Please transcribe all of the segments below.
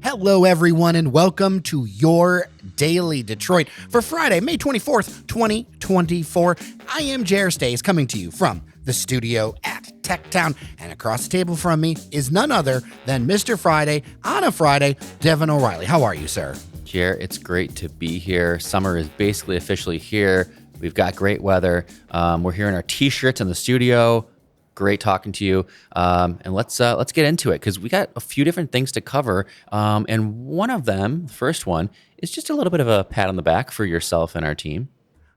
Hello, everyone, and welcome to your Daily Detroit for Friday, May 24th, 2024. I am Jer Stays, coming to you from the studio at Techtown, and across the table from me is none other than Mr. Friday on a Friday, Devon O'Reilly. How are you, sir? Jer, it's great to be here. Summer is basically officially here. We've got great weather. We're here in our t-shirts in the studio. Great talking to you. And let's get into it because we got a few different things to cover. And one of them, the first one, is just a little bit of a pat on the back for yourself and our team.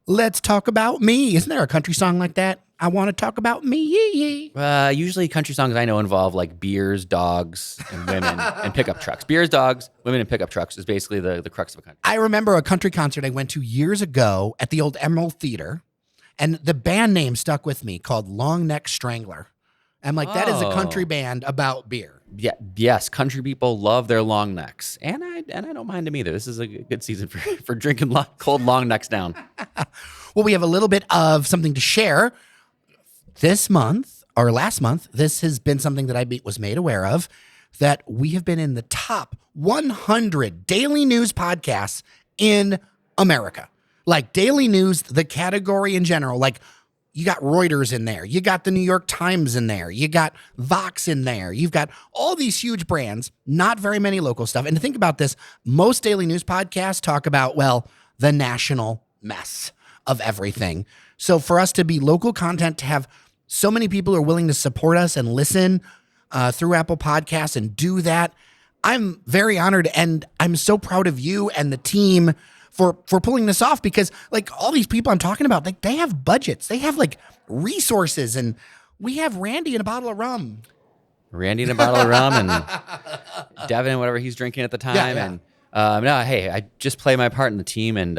Let's talk about me. Isn't there a country song like that? I want to talk about me. Usually country songs I know involve like beers, dogs, and women and pickup trucks. Beers, dogs, women, and pickup trucks is basically the crux of a country. I remember a country concert I went to years ago at the old Emerald Theater, and the band name stuck with me called Long Neck Strangler. I'm like, that is a country band about beer. Yeah, yes, country people love their long necks, and I don't mind them either. This is a good season for drinking cold long necks down. Well, we have a little bit of something to share. This month, or last month, this has been something that I was made aware of, that we have been in the top 100 daily news podcasts in America. Like daily news, the category in general, like you got Reuters in there, you got the New York Times in there, you got Vox in there, you've got all these huge brands, not very many local stuff. And to think about this, most daily news podcasts talk about, well, the national mess of everything. So for us to be local content, to have so many people who are willing to support us and listen through Apple Podcasts and do that, I'm very honored, and I'm so proud of you and the team for pulling this off, because like all these people I'm talking about, like they have budgets, they have like resources, and we have Randy and a bottle of rum. Randy and a bottle of rum, and Devin and whatever he's drinking at the time. Yeah. And no, hey, I just play my part in the team, and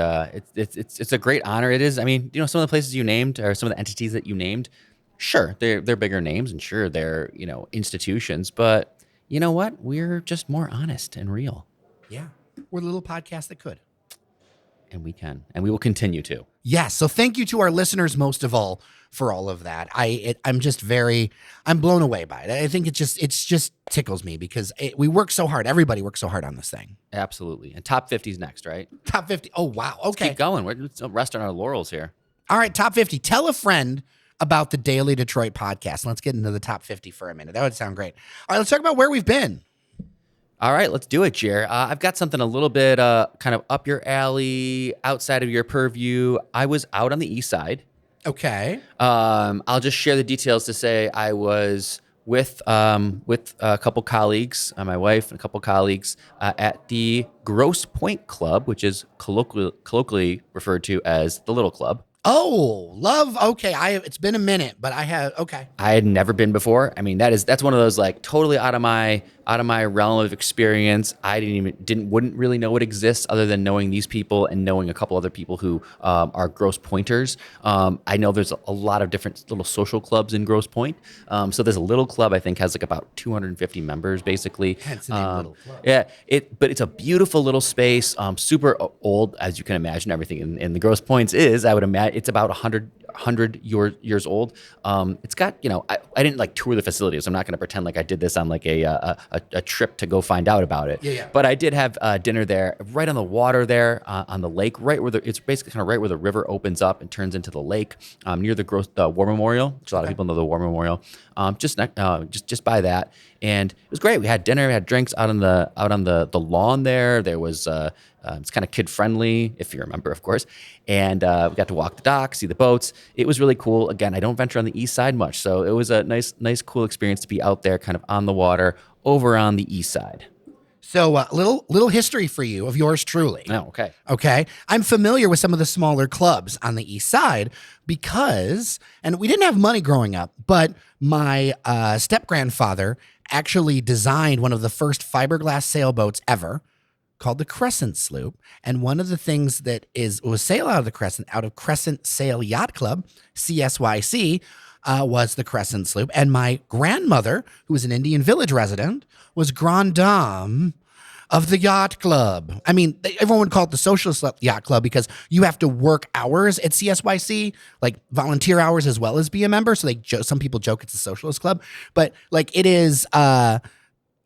it's a great honor. It is. I mean, you know, some of the places you named, or some of the entities that you named, sure, they're bigger names, and sure, they're, you know, institutions, but you know what? We're just more honest and real. Yeah, we're the little podcast that could. And we can, and we will continue to. Yes. So thank you to our listeners, most of all, for all of that. I'm blown away by it. I think it just tickles me because we work so hard. Everybody works so hard on this thing. Absolutely. And top 50's next, right? Top 50. Oh, wow. Okay. Let's keep going. We're resting our laurels here. All right. Top 50. Tell a friend about the Daily Detroit podcast. Let's get into the top 50 for a minute. That would sound great. All right. Let's talk about where we've been. All right, let's do it, Jer. I've got something a little bit kind of up your alley, outside of your purview. I was out on the east side. Okay. I'll just share the details to say I was with a couple colleagues, my wife and a couple colleagues at the Grosse Pointe Club, which is colloquially referred to as the Little Club. Oh, love. Okay. It's been a minute, but I had never been before. I mean, that's one of those like totally out of my realm of experience. I wouldn't really know it exists other than knowing these people and knowing a couple other people who are Grosse Pointers. I know there's a lot of different little social clubs in Grosse Pointe. So there's a little club, I think, has like about 250 members basically. Hence the name Little Club. Yeah, but it's a beautiful little space, super old, as you can imagine. Everything in the Grosse Pointes is, I would imagine, it's about 100 years old. It's got, you know, I didn't like tour the facilities. I'm not going to pretend like I did this on like a trip to go find out about it. Yeah. But I did have dinner there, right on the water there, on the lake, right where it's basically kind of right where the river opens up and turns into the lake, near the War Memorial, which a lot of people know the War Memorial. Just by that, and it was great. We had dinner, we had drinks out on the lawn there. There was it's kind of kid friendly, if you remember, of course. And we got to walk the dock, see the boats. It was really cool. Again, I don't venture on the east side much, so it was a nice, cool experience to be out there, kind of on the water, over on the east side. So little history for you of yours truly. Oh, okay. Okay. I'm familiar with some of the smaller clubs on the east side because, and we didn't have money growing up, but my step-grandfather actually designed one of the first fiberglass sailboats ever, called the Crescent Sloop. And one of the things that was sail out of Crescent Sail Yacht Club, CSYC, was the Crescent Sloop. And my grandmother, who was an Indian Village resident, was Grande Dame of the Yacht Club. I mean, everyone would call it the Socialist Yacht Club because you have to work hours at CSYC, like volunteer hours as well as be a member. So some people joke it's a Socialist Club, but like it is,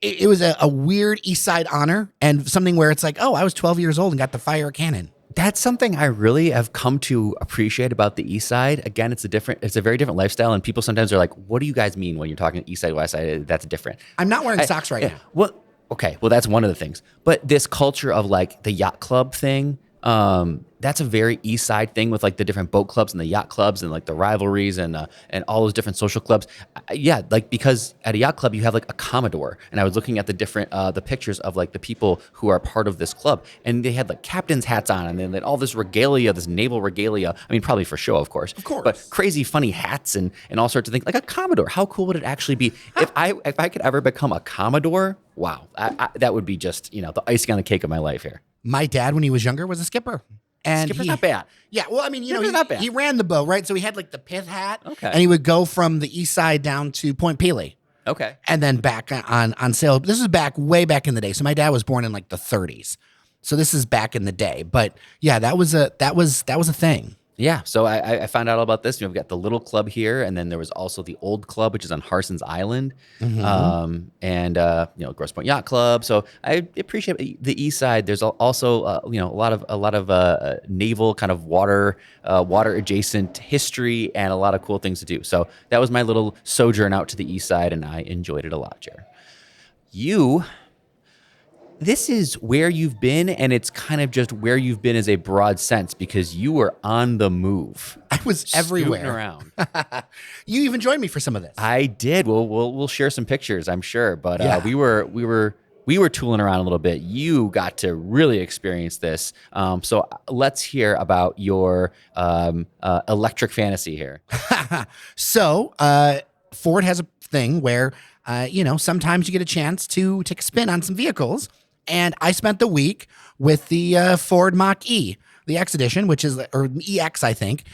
it was a weird East Side honor and something where it's like, oh, I was 12 years old and got to fire a cannon. That's something I really have come to appreciate about the East Side. Again, it's a very different lifestyle, and people sometimes are like, "What do you guys mean when you're talking East Side, West Side? That's different." I'm not wearing socks right now. Well, okay, well that's one of the things. But this culture of like the yacht club thing, that's a very East Side thing with like the different boat clubs and the yacht clubs and like the rivalries and all those different social clubs. Yeah, like because at a yacht club you have like a Commodore, and I was looking at the different the pictures of like the people who are part of this club, and they had like captain's hats on, and then all this regalia, this naval regalia. I mean, probably for show, of course, but crazy funny hats and all sorts of things. Like a Commodore, how cool would it actually be if I could ever become a Commodore? Wow, that would be just the icing on the cake of my life here. My dad, when he was younger, was a skipper. And Skipper's not bad. Yeah, well, I mean, he ran the boat, right? So he had like the pith hat, Okay. and he would go from the East Side down to Point Pelee. Okay. And then back on sail. This is way back in the day. So my dad was born in like the 30s. So this is back in the day. But yeah, that was a thing. Yeah, so I found out all about this. We've got the little club here, and then there was also the old club, which is on Harson's Island, and Grosse Pointe Yacht Club. So I appreciate the East Side. There's also a lot of naval kind of water adjacent history and a lot of cool things to do. So that was my little sojourn out to the East Side, and I enjoyed it a lot, Jer. This is where you've been, and it's kind of just where you've been as a broad sense because you were on the move. I was everywhere. Scooting around. You even joined me for some of this. I did. We'll share some pictures, I'm sure. But Yeah. we were tooling around a little bit. You got to really experience this. So let's hear about your electric fantasy here. So Ford has a thing where sometimes you get a chance to take a spin on some vehicles. And I spent the week with the Ford Mach-E, the X Edition, which is, or EX, I think,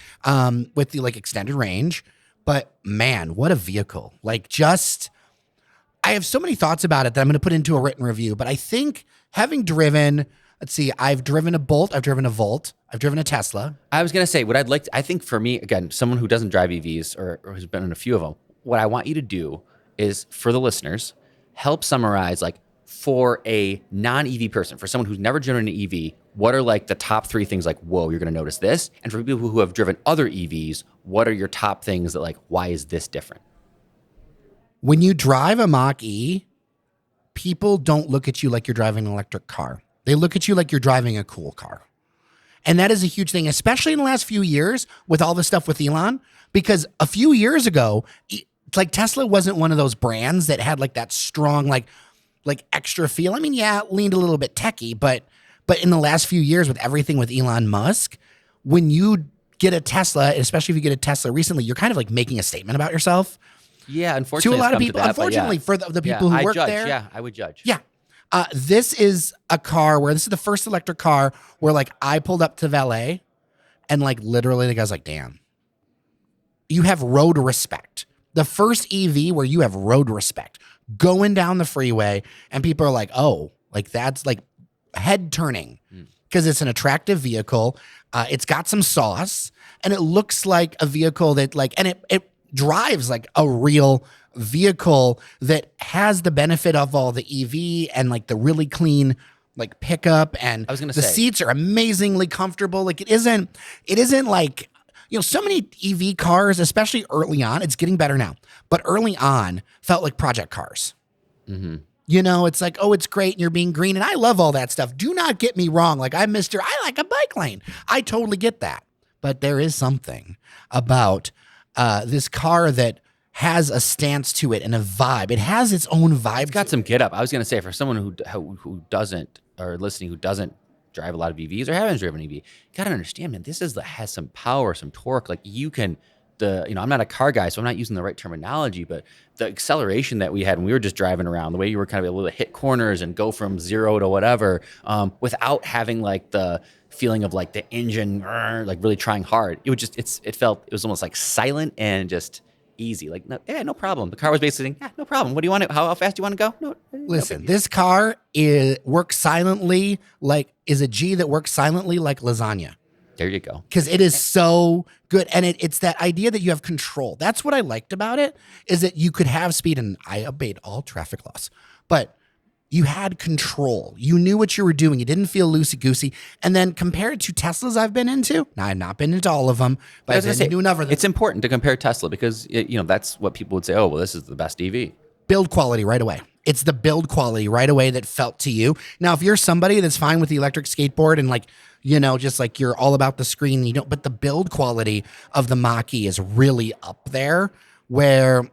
with the like extended range. But man, what a vehicle. Like I have so many thoughts about it that I'm going to put into a written review. But I think having driven, I've driven a Bolt, I've driven a Volt, I've driven a Tesla. I was going to say, I think for me, again, someone who doesn't drive EVs or has been in a few of them, what I want you to do is, for the listeners, help summarize, like, for a non-EV person, for someone who's never driven an EV, what are like the top three things like, whoa, you're going to notice this? And for people who have driven other EVs, what are your top things that like, why is this different? When you drive a Mach-E, people don't look at you like you're driving an electric car. They look at you like you're driving a cool car. And that is a huge thing, especially in the last few years with all the stuff with Elon, because a few years ago, like Tesla wasn't one of those brands that had like that strong, like extra feel. I mean, yeah, it leaned a little bit techie, but in the last few years with everything with Elon Musk, when you get a Tesla, especially if you get a Tesla recently, you're kind of like making a statement about yourself. Yeah, unfortunately, to a lot of people. Unfortunately, for the people who work there. Yeah, I would judge. Yeah. This is a car where this is the first electric car where like I pulled up to valet and like literally the guy's like, damn, you have road respect. The first EV where you have road respect going down the freeway and people are like, oh, like that's like head turning because it's an attractive vehicle. It's got some sauce and it looks like a vehicle that like, and it drives like a real vehicle that has the benefit of all the EV and like the really clean like pickup, and I was gonna the say, seats are amazingly comfortable. Like it isn't like, so many EV cars, especially early on, it's getting better now, but early on felt like project cars. Mm-hmm. It's like, oh, it's great and you're being green. And I love all that stuff. Do not get me wrong. Like I like a bike lane. I totally get that. But there is something about this car that has a stance to it and a vibe. It has its own vibe. It's got some get up. I was going to say, for someone who doesn't, or listening, who doesn't drive a lot of EVs or haven't driven an EV, you got to understand, man, this has some power, some torque. Like you can, I'm not a car guy, so I'm not using the right terminology, but the acceleration that we had when we were just driving around, the way you were kind of able to hit corners and go from 0 to whatever, without having like the feeling of like the engine, like really trying hard. It was almost like silent and just easy. Like, no problem. The car was basically saying, yeah, no problem. What do you want? How fast do you want to go? No. Listen, this car works silently, is a G that works silently like lasagna. There you go. Because it is so good. And it's that idea that you have control. That's what I liked about it, is that you could have speed, and I obeyed all traffic laws. but you had control. You knew what you were doing. You didn't feel loosey-goosey. And then compared to Teslas I've been into, now I've not been into all of them, but I've been into enough of them. It's important to compare Tesla because, that's what people would say, oh, well, this is the best EV. Build quality right away. It's the build quality right away that felt to you. Now, if you're somebody that's fine with the electric skateboard and just like you're all about the screen, but the build quality of the Mach-E is really up there where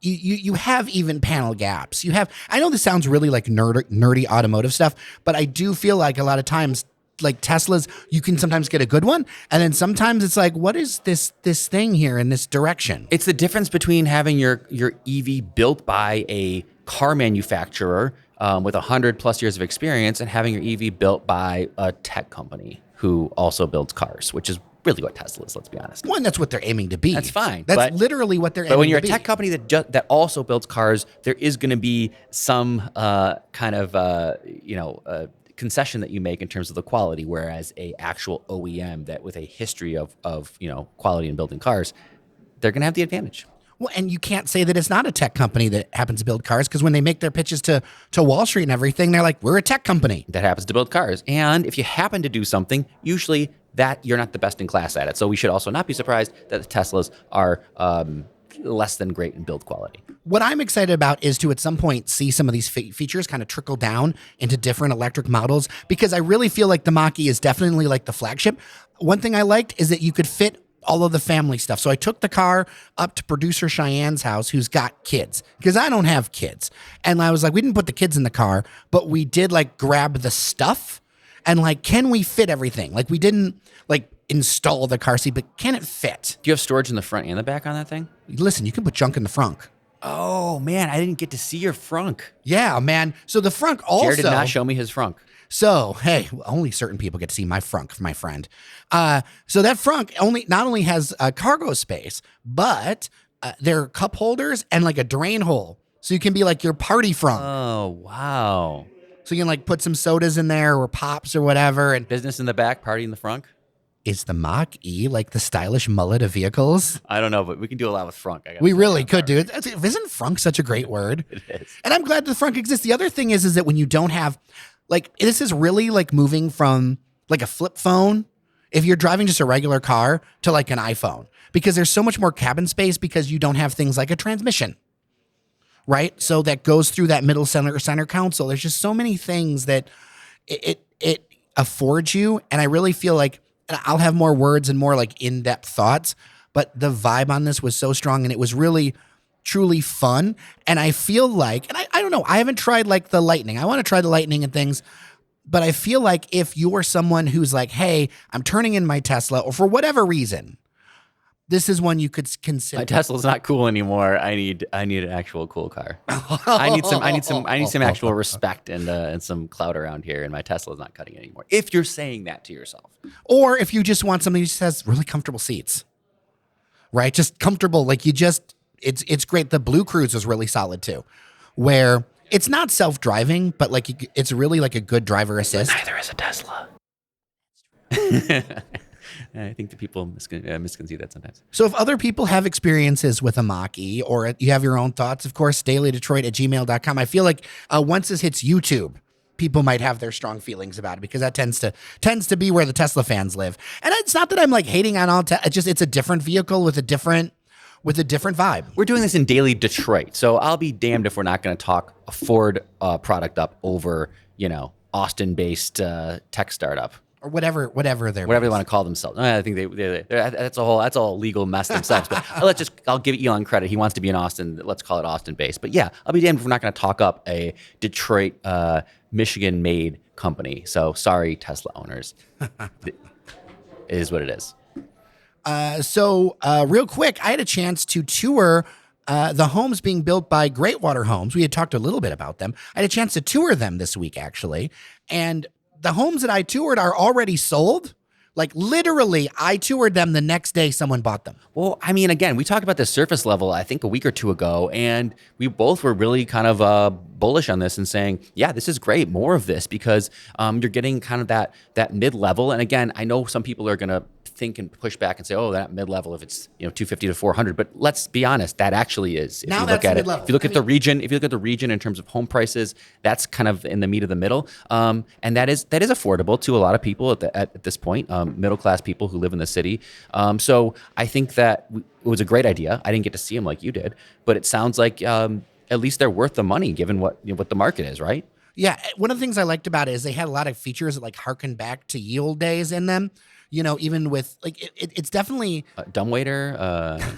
you have even panel gaps. I know this sounds really like nerdy automotive stuff, but I do feel like a lot of times, like Teslas, you can sometimes get a good one, and then sometimes it's like, what is this thing here in this direction? It's the difference between having your EV built by a car manufacturer with 100+ years of experience and having your EV built by a tech company who also builds cars, which is really what Tesla is, let's be honest. Well, and that's what they're aiming to be. That's fine. That's literally what they're aiming to be. But when you're a tech company that also builds cars, there is going to be some concession that you make in terms of the quality, whereas a actual OEM that with a history of quality in building cars, they're going to have the advantage. Well, and you can't say that it's not a tech company that happens to build cars, because when they make their pitches to Wall Street and everything, they're like, we're a tech company that happens to build cars. And if you happen to do something, usually that you're not the best in class at it. So we should also not be surprised that the Teslas are less than great in build quality. What I'm excited about is to at some point see some of these features kind of trickle down into different electric models, because I really feel like the Mach-E is definitely like the flagship. One thing I liked is that you could fit all of the family stuff. So I took the car up to producer Cheyenne's house, who's got kids, because I don't have kids. And I was like, we didn't put the kids in the car, but we did like grab the stuff and like, can we fit everything? Like we didn't like install the car seat, but can it fit? Do you have storage in the front and the back on that thing? Listen, you can put junk in the frunk. Oh man, I didn't get to see your frunk. Yeah, man. So the frunk also... Jared did not show me his frunk. So, hey, only certain people get to see my frunk, my friend. So that frunk not only has cargo space, but there are cup holders and like a drain hole. So you can be like your party frunk. Oh, wow. So you can like put some sodas in there or pops or whatever. And business in the back, party in the frunk. Is the Mach-E like the stylish mullet of vehicles? I don't know, but we can do a lot with frunk. We really could do it. Isn't frunk such a great word? It is. And I'm glad the frunk exists. The other thing is that when you don't have... Like, this is really like moving from like a flip phone, if you're driving just a regular car, to like an iPhone, because there's so much more cabin space because you don't have things like a transmission, right? So that goes through that middle center console. There's just so many things that it affords you. And I really feel like, and I'll have more words and more like in-depth thoughts, but the vibe on this was so strong, and it was really truly fun. And I feel like, and I don't know, I haven't tried like the Lightning. I want to try the Lightning and things, but I feel like if you're someone who's like, hey, I'm turning in my Tesla, or for whatever reason, this is one you could consider. My Tesla's not cool anymore. I need an actual cool car. I need some actual respect and some clout around here, and my Tesla's not cutting it anymore. If you're saying that to yourself. Or if you just want something that just has really comfortable seats. Right? Just comfortable, like it's great. The Blue Cruise was really solid too, where it's not self-driving, but like it's really like a good driver assist. But neither is a Tesla. I think the people misconceive that sometimes. So if other people have experiences with a Mach-E, or you have your own thoughts, of course, dailydetroit@gmail.com. I feel like once this hits YouTube, people might have their strong feelings about it, because that tends to be where the Tesla fans live. And it's not that I'm like hating on all it's a different vehicle with a different vibe. We're doing this in Daily Detroit, so I'll be damned if we're not going to talk a Ford product up over, Austin-based tech startup. Or whatever they want to call themselves. I think that's a whole legal mess themselves. But I'll give Elon credit. He wants to be in Austin. Let's call it Austin-based. But yeah, I'll be damned if we're not going to talk up a Detroit, Michigan-made company. So sorry, Tesla owners. It is what it is. So real quick, I had a chance to tour the homes being built by Greatwater Homes. We had talked a little bit about them. I had a chance to tour them this week, actually. And the homes that I toured are already sold. Like literally, I toured them the next day someone bought them. Well, I mean, again, we talked about the surface level, I think a week or two ago, and we both were really kind of bullish on this and saying, yeah, this is great, more of this, because you're getting kind of that mid-level. And again, I know some people are going to think and push back and say, oh, that mid-level, if it's 250 to 400. But let's be honest, that actually is. If Now you that's look at mid-level. If you look at the region, in terms of home prices, that's kind of in the meat of the middle. And that is affordable to a lot of people at this point, middle class people who live in the city. So I think that it was a great idea. I didn't get to see them like you did, but it sounds like at least they're worth the money given what the market is, right? Yeah, one of the things I liked about it is they had a lot of features that like harken back to ye olde days in them. Even with like it's definitely Dumbwaiter.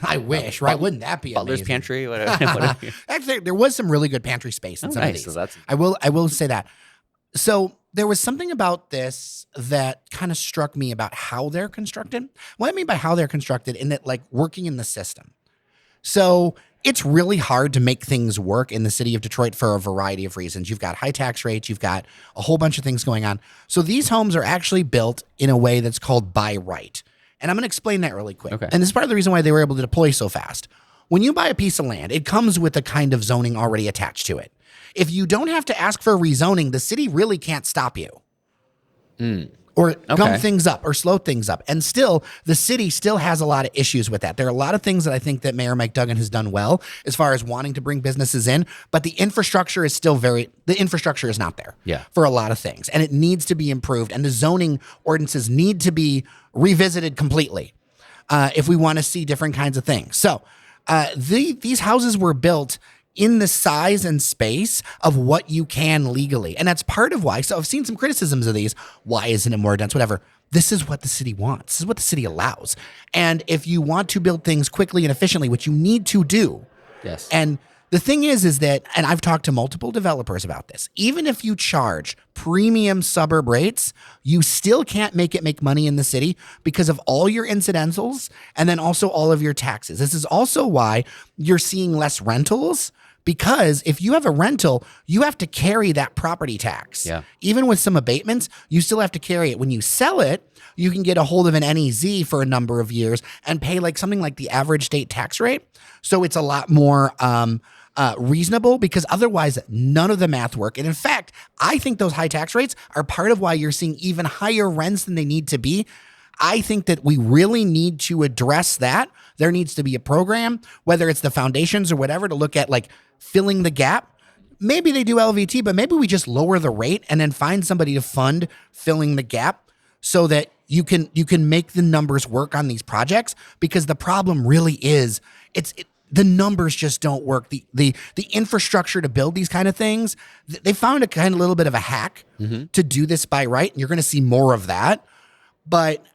I wish, right? Wouldn't that be Butler's amazing? Pantry, whatever. Actually, there was some really good pantry space in some of Nice. these. So that's I will say that. So there was something about this that kind of struck me about how they're constructed. What I mean by how they're constructed in that like working in the system. So it's really hard to make things work in the city of Detroit for a variety of reasons. You've got high tax rates. You've got a whole bunch of things going on. So these homes are actually built in a way that's called by right. And I'm going to explain that really quick. Okay. And this is part of the reason why they were able to deploy so fast. When you buy a piece of land, it comes with a kind of zoning already attached to it. If you don't have to ask for rezoning, the city really can't stop you. Or gum things up or slow things up. And still, the city still has a lot of issues with that. There are a lot of things that I think that Mayor Mike Duggan has done well as far as wanting to bring businesses in, but the infrastructure is not there for a lot of things. And it needs to be improved. And the zoning ordinances need to be revisited completely if we want to see different kinds of things. So these houses were built in the size and space of what you can legally. And that's part of why. So I've seen some criticisms of these. Why isn't it more dense? Whatever. This is what the city wants. This is what the city allows. And if you want to build things quickly and efficiently, which you need to do. Yes. And the thing is that, and I've talked to multiple developers about this, even if you charge premium suburb rates, you still can't make money in the city because of all your incidentals and then also all of your taxes. This is also why you're seeing less rentals. Because if you have a rental, you have to carry that property tax. Yeah. Even with some abatements, you still have to carry it. When you sell it, you can get a hold of an NEZ for a number of years and pay like something like the average state tax rate. So it's a lot more reasonable because otherwise none of the math work. And in fact, I think those high tax rates are part of why you're seeing even higher rents than they need to be. I think that we really need to address that. There needs to be a program, whether it's the foundations or whatever, to look at like filling the gap. Maybe they do LVT, but maybe we just lower the rate and then find somebody to fund filling the gap so that you can make the numbers work on these projects, because the problem really is the numbers just don't work. The infrastructure to build these kind of things, they found a kind of little bit of a hack to do this by right, and you're going to see more of that. But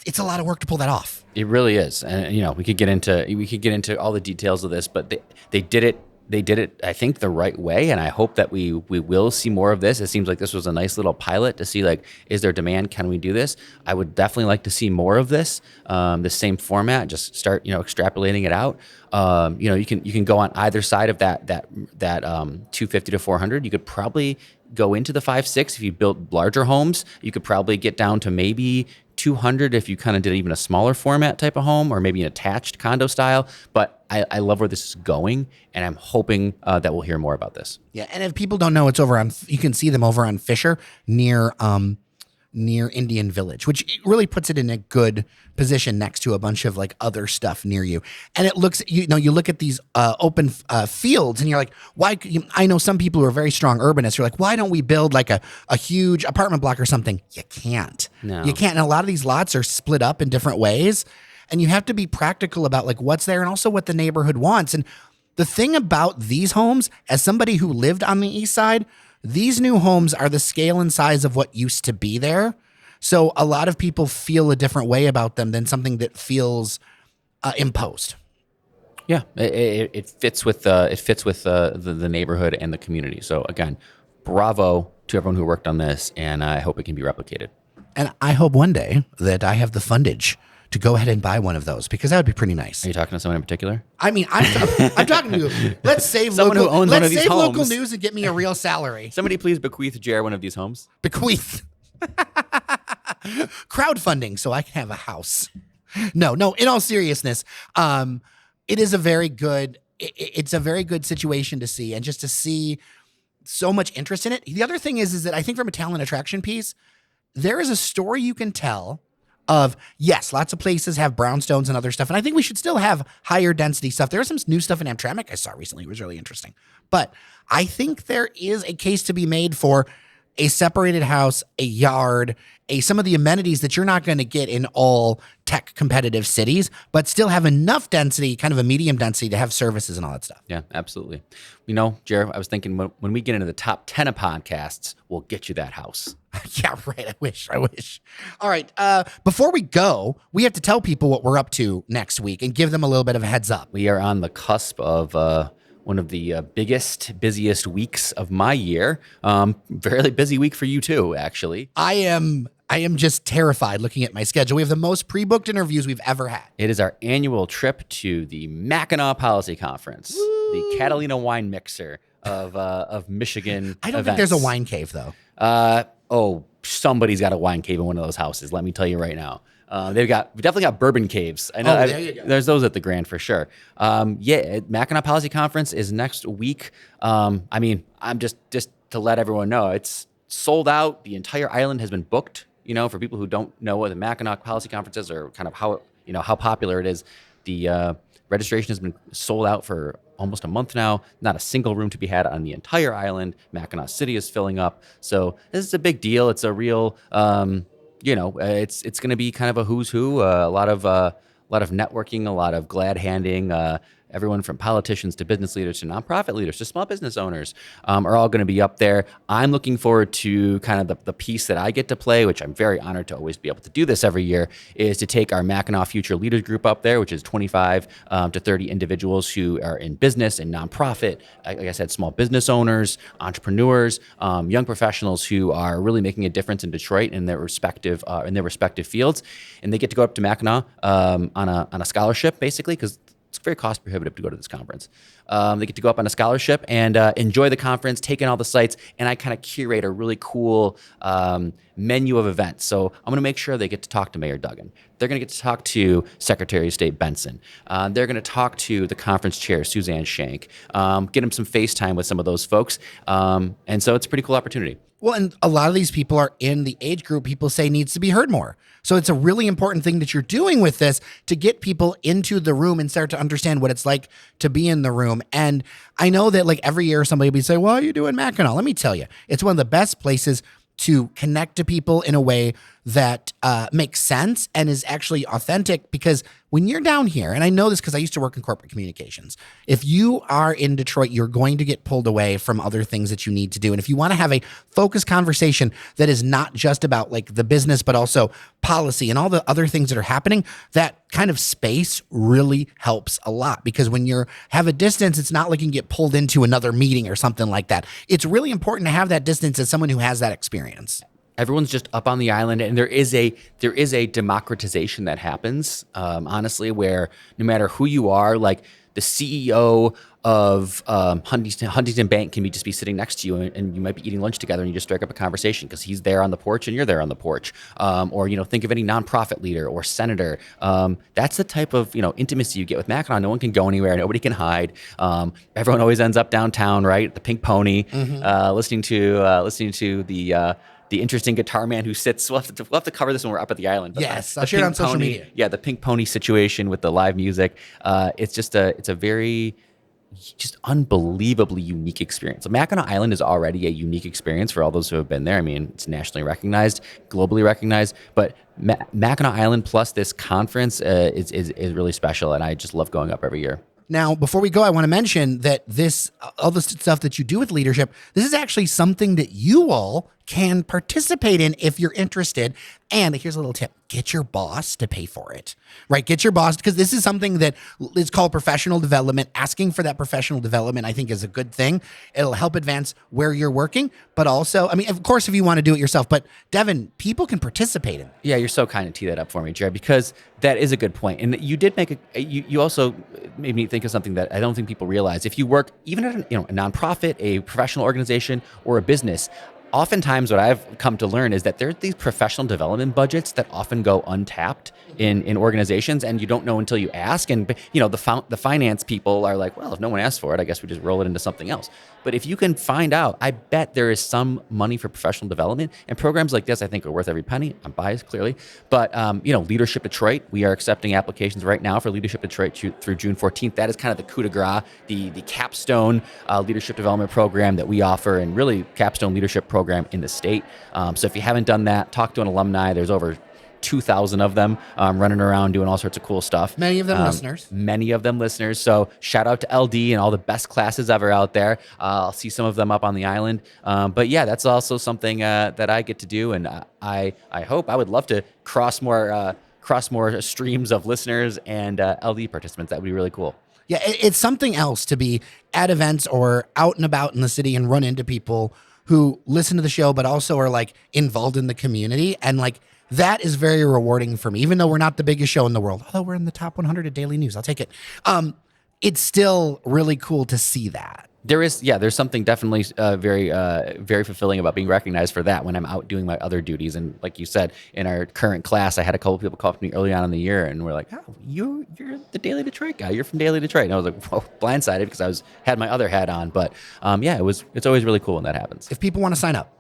it's a lot of work to pull that off. It really is, and we could get into all the details of this, but they did it. They did it, I think, the right way, and I hope that we will see more of this. It seems like this was a nice little pilot to see, like, is there demand? Can we do this? I would definitely like to see more of this. The same format, just start extrapolating it out. You can go on either side of that 250 to 400. You could probably go into the 5.6 if you built larger homes. You could probably get down to maybe 200 if you kind of did even a smaller format type of home, or maybe an attached condo style. But I love where this is going, and I'm hoping that we'll hear more about this. Yeah, and if people don't know, it's over on, you can see them over on Fischer near Indian Village, which really puts it in a good position next to a bunch of like other stuff near you. And it looks, you look at these open fields and you're like, why? I know some people who are very strong urbanists. You're like, why don't we build like a huge apartment block or something? You can't. No. You can't. And a lot of these lots are split up in different ways. And you have to be practical about like what's there and also what the neighborhood wants. And the thing about these homes, as somebody who lived on the east side, these new homes are the scale and size of what used to be there. So a lot of people feel a different way about them than something that feels imposed. Yeah, it fits with the neighborhood and the community. So again, bravo to everyone who worked on this, and I hope it can be replicated. And I hope one day that I have the fundage to go ahead and buy one of those, because that would be pretty nice. Are you talking to someone in particular? I mean, I'm talking to you. Let's save Someone local, who owns let's one of these save local homes. news and get me a real salary. Somebody please bequeath Jer one of these homes. Bequeath. Crowdfunding so I can have a house. No, in all seriousness, it is a very good, it's a very good situation to see, and just to see so much interest in it. The other thing is that I think from a talent attraction piece, there is a story you can tell of, yes, lots of places have brownstones and other stuff. And I think we should still have higher density stuff. There was some new stuff in Hamtramck I saw recently. It was really interesting. But I think there is a case to be made for a separated house, a yard, some of the amenities that you're not going to get in all tech competitive cities, but still have enough density, kind of a medium density to have services and all that stuff. Yeah, absolutely. Jared, I was thinking when we get into the top 10 of podcasts, we'll get you that house. Yeah, right. I wish. All right. Before we go, we have to tell people what we're up to next week and give them a little bit of a heads up. We are on the cusp of one of the busiest weeks of my year. Fairly busy week for you too, actually. I am just terrified looking at my schedule. We have the most pre-booked interviews we've ever had. It is our annual trip to the Mackinac Policy Conference, the Catalina wine mixer of Michigan. I don't think there's a wine cave though. Somebody's got a wine cave in one of those houses. Let me tell you right now. We definitely got bourbon caves. I know. There you go. There's those at the Grand for sure. Mackinac Policy Conference is next week. I'm just to let everyone know, it's sold out. The entire island has been booked. For people who don't know what the Mackinac Policy Conference is or kind of how popular it is, the registration has been sold out for almost a month now. Not a single room to be had on the entire island. Mackinac City is filling up. So this is a big deal. It's a real, it's going to be kind of a who's who. A lot of networking, a lot of glad handing. Everyone from politicians to business leaders to nonprofit leaders to small business owners are all going to be up there. I'm looking forward to kind of the piece that I get to play, which I'm very honored to always be able to do this every year, is to take our Mackinac Future Leaders Group up there, which is 25 to 30 individuals who are in business and nonprofit, like I said, small business owners, entrepreneurs, young professionals who are really making a difference in Detroit in their respective fields. And they get to go up to Mackinac on a scholarship, basically, because it's very cost prohibitive to go to this conference. They get to go up on a scholarship and enjoy the conference, take in all the sites, and I kind of curate a really cool menu of events. So I'm going to make sure they get to talk to Mayor Duggan. They're going to get to talk to Secretary of State Benson. They're going to talk to the conference chair, Suzanne Shank, get them some FaceTime with some of those folks. And so it's a pretty cool opportunity. Well, and a lot of these people are in the age group people say needs to be heard more. So it's a really important thing that you're doing with this to get people into the room and start to understand what it's like to be in the room. And I know that like every year somebody will be saying, well, are you doing Mackinac? Let me tell you, it's one of the best places to connect to people in a way that makes sense and is actually authentic, because when you're down here, and I know this because I used to work in corporate communications, if you are in Detroit, you're going to get pulled away from other things that you need to do. And if you want to have a focused conversation that is not just about like the business, but also policy and all the other things that are happening, that kind of space really helps a lot, because when you have a distance, it's not like you can get pulled into another meeting or something like that. It's really important to have that distance as someone who has that experience. Everyone's just up on the island, and there is a democratization that happens, honestly, where no matter who you are, like the CEO of Huntington Bank can just be sitting next to you, and you might be eating lunch together, and you just strike up a conversation because he's there on the porch and you're there on the porch. Or think of any nonprofit leader or senator. That's the type of intimacy you get with Mackinac. No one can go anywhere. Nobody can hide. Everyone always ends up downtown, right? The Pink Pony, listening to the interesting guitar man who sits. We'll have to cover this when we're up at the island. But yes, I'll share it on social media. Yeah, the Pink Pony situation with the live music. It's a very just unbelievably unique experience. Mackinac Island is already a unique experience for all those who have been there. I mean, it's nationally recognized, globally recognized, but Mackinac Island plus this conference is really special, and I just love going up every year. Now, before we go, I want to mention that all the stuff that you do with leadership, this is actually something that you all can participate in if you're interested. And here's a little tip. Get your boss to pay for it, right? Get your boss, because this is something that is called professional development. Asking for that professional development, I think, is a good thing. It'll help advance where you're working, but also, I mean, of course, if you want to do it yourself, but Devon, people can participate in it. Yeah, you're so kind to tee that up for me, Jared, because that is a good point. And you did make you also made me think of something that I don't think people realize. If you work even at a nonprofit, a professional organization, or a business, oftentimes what I've come to learn is that there's these professional development budgets that often go untapped in organizations, and you don't know until you ask. And the finance people are like, well, if no one asks for it, I guess we just roll it into something else. But if you can find out, I bet there is some money for professional development, and programs like this I think are worth every penny. I'm biased clearly, but Leadership Detroit, we are accepting applications right now for Leadership Detroit through June 14th. That is kind of the coup de grace, the capstone leadership development program that we offer, and really capstone leadership program in the state. So if you haven't done that, talk to an alumni. There's over 2,000 of them running around doing all sorts of cool stuff. Many of them listeners. Many of them listeners. So shout out to LD and all the best classes ever out there. I'll see some of them up on the island. But yeah, that's also something that I get to do. And I would love to cross more streams of listeners and LD participants. That would be really cool. Yeah, it's something else to be at events or out and about in the city and run into people who listen to the show, but also are like involved in the community. And like, that is very rewarding for me, even though we're not the biggest show in the world, although we're in the top 100 of daily news. I'll take it. It's still really cool to see that. There's something definitely very fulfilling about being recognized for that when I'm out doing my other duties. And like you said, in our current class, I had a couple people call up to me early on in the year and we're like, oh, you're the Daily Detroit guy. You're from Daily Detroit. And I was like, whoa, blindsided because I had my other hat on. But it's always really cool when that happens. If people want to sign up.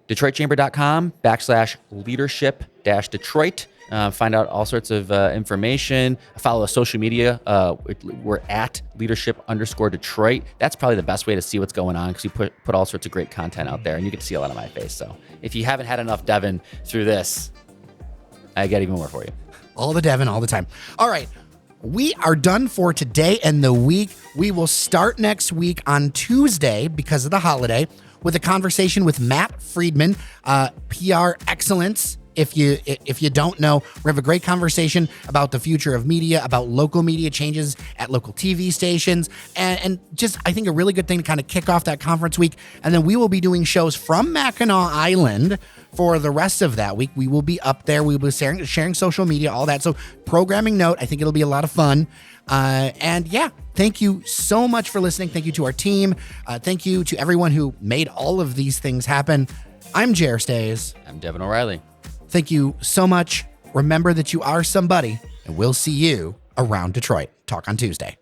DetroitChamber.com/leadership-Detroit. Find out all sorts of information. Follow the social media. We're at leadership_Detroit. That's probably the best way to see what's going on because we put all sorts of great content out there and you get to see a lot of my face. So if you haven't had enough Devon through this, I got even more for you. All the Devon, all the time. All right. We are done for today and the week. We will start next week on Tuesday because of the holiday with a conversation with Matt Friedman, PR excellence. If you don't know, we have a great conversation about the future of media, about local media changes at local TV stations, and just, I think, a really good thing to kind of kick off that conference week. And then we will be doing shows from Mackinac Island for the rest of that week. We will be up there. We will be sharing social media, all that. So programming note, I think it'll be a lot of fun. And yeah, thank you so much for listening. Thank you to our team. Thank you to everyone who made all of these things happen. I'm Jer Stays. I'm Devon O'Reilly. Thank you so much. Remember that you are somebody, and we'll see you around Detroit. Talk on Tuesday.